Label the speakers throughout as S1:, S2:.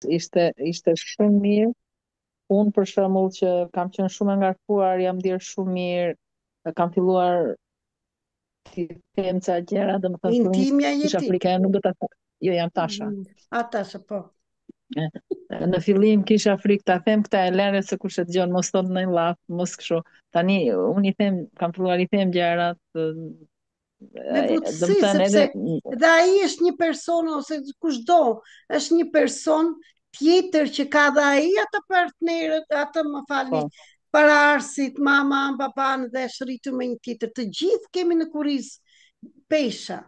S1: ishte shumë mirë. Unë për shembull që kam qenë shumë e ngarkuar, jam ndier shumë mirë, kam filluar të them ca gjëra, domethënë fillimisht
S2: Intimja
S1: kisha
S2: jeti.
S1: frikë, nuk do ta them. Jo, jam Tasha.
S2: Ata se po.
S1: E, Në fillim kisha frikë ta them këta e lere se kush e dëgjon, mos thot ndonjë llaf, mos kështu. Tani unë i them, kam filluar i them gjërat,
S2: Me butësi,
S1: domethënë
S2: sepse
S1: edhe
S2: dhe ai është një person, ose kushdo, është një person tjetër që ka dhe ai atë partnerët, atë më falni,
S1: po,
S2: pararsit, mama, papan dhe është rritur me një tjetër. Të gjithë kemi në kuriz pesha.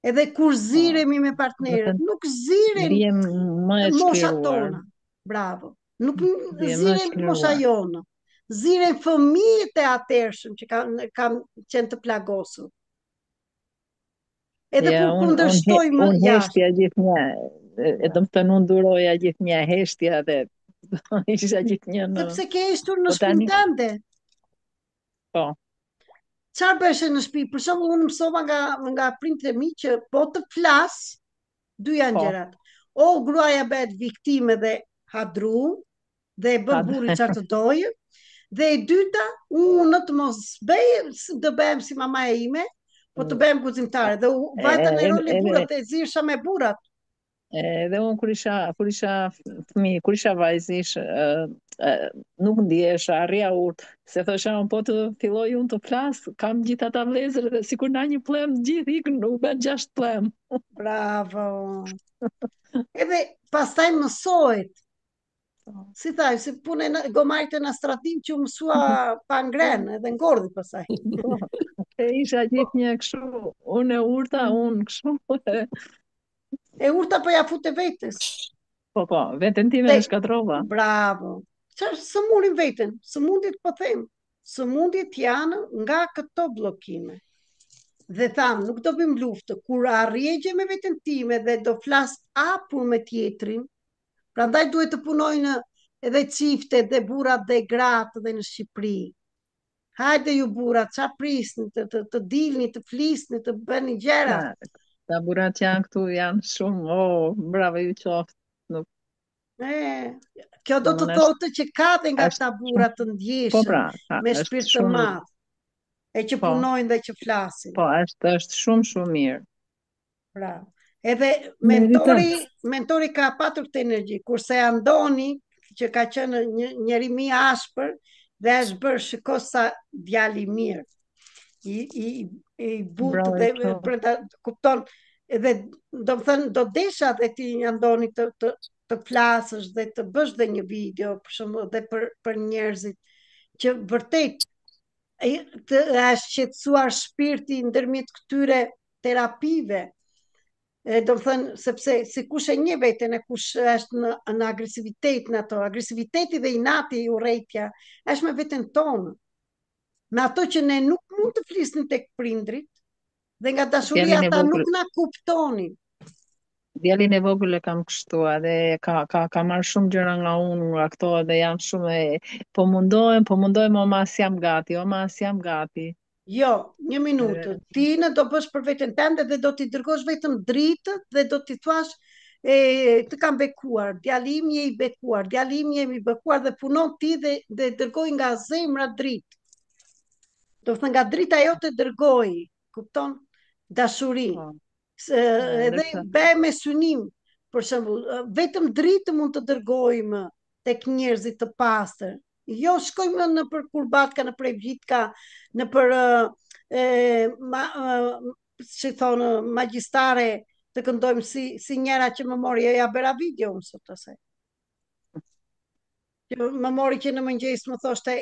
S2: Edhe kur
S1: po,
S2: ziremi me partnerët,
S1: domethënë
S2: nuk ziren
S1: ndihem më e
S2: mosha
S1: çliruar,
S2: tona. Bravo. Nuk
S1: ndihem më e
S2: ziren mosha
S1: çliruar.
S2: jonë. Ziren fëmijët e atërshëm që kam qenë të plagosur. Edhe
S1: Ja,
S2: kur kundërshtojmë
S1: un
S2: jashtë.
S1: heshtja gjithnjë,
S2: Bravo.
S1: domethënë un duroja gjithnjë heshtja dhe isha gjithnjë në,
S2: Sepse ke ishtur në
S1: po
S2: shpinë
S1: tani,
S2: tënde.
S1: po,
S2: Çfarë bëshe në shtëpi? Për shembull, unë mësova nga prindërit e mi që po të flas, dy janë
S1: po,
S2: gjërat. O gruaja bëhet viktime dhe hadru dhe e bën
S1: had,
S2: burri çfarë të dojë, dhe e dyta, unë të mos bëj, të bëhem si mama e ime, po të bëhem guzimtare. Dhe u vajta në rol e
S1: edhe
S2: burrat, e zirsha me burrat.
S1: edhe un kur isha fëmijë, kur isha vajzë, nuk ndihesha, arria urt, se thosha un po të filloj unë të flas, kam gjithë ata vëllezër dhe sikur na një plem gjithë ikën, nuk bën 6 plem.
S2: Bravo. Edhe pastaj mësohet. Si thaj, si punë gomarit e në stratin që u mësua pa ngren, edhe ngordhi pasaj.
S1: Po, e isha gjithë një kështu, unë e urta, unë kështu,
S2: E urta po ja fute vetës.
S1: po, veten time
S2: Dhe,
S1: e shkatrova.
S2: bravo. Çfarë së murin veten? Së mundit po them. Së mundit janë nga këto bllokime. Dhe tham, nuk do bëjmë luftë, kur arrijgje me veten time dhe do flas apur me tjetrin, prandaj duhet të punojnë edhe çiftet dhe burrat dhe gratë dhe në Shqipëri. Hajde ju burrat, ça prisni të dilni, të flisni, të bëni gjëra.
S1: Na, ta burat që janë këtu janë shumë, oh, bravo ju qoftë, nuk,
S2: E, kjo do të
S1: domon
S2: thotë që ka dhe nga këta
S1: është shumë,
S2: burra të
S1: po
S2: ndjeshëm,
S1: pra,
S2: me
S1: është
S2: shpirt të
S1: shumë,
S2: madh, e që
S1: po,
S2: punojnë dhe që flasin.
S1: po, është shumë mirë.
S2: Pra, edhe
S1: Meriton.
S2: mentori ka patur këtë energji, kurse Andoni, që ka qenë njëri mi ashpër, dhe është bërë shiko sa djali mirë, i, i, i butë
S1: Bravo ju
S2: dhe
S1: qoftë.
S2: brenda, kupton, edhe do më thënë, do desha dhe ti Andoni të flasësh dhe të bësh dhe një video, për shumë, dhe për njerëzit, që vërtet të është qetësuar shpirti ndërmjet këtyre terapive, do të thënë, sepse si kush e një veten e kush është në agresivitet në ato, agresiviteti dhe inati i urrejtja, është me veten tonë, me ato që ne nuk mund të flisnim tek prindrit, dhe nga dashuria
S1: Djalin e
S2: ata
S1: vogël,
S2: nuk na kuptonin.
S1: djalin e vogël e kam kështu, edhe ka marrë shumë gjëra nga unë, nga këto, dhe jam shumë po mundohem, o mas jam gati, o mas jam gati.
S2: Jo, një minutë.
S1: Edhe,
S2: Ti në do bësh për veten tënde dhe do t'i dërgosh vetëm dritë dhe do t'i thuash të kam bekuar, djalim je i bekuar, djalim jemi i bekuar dhe punon ti dhe dërgoj nga zemra dritë. Do të thënë nga drita jote dërgoj, kupton? Dashuri.
S1: po,
S2: Edhe
S1: ndërsa,
S2: be me synim, për shembull, vetëm dritë mund të dërgojmë tek njerëzit të pastër. Jo shkojmë në për kurbatka, në për evjitka, në për si thonë magjistare të këndojmë si njëra që më mori, ja bëra video më sot asaj. Që më mori që në mëngjes më thoshte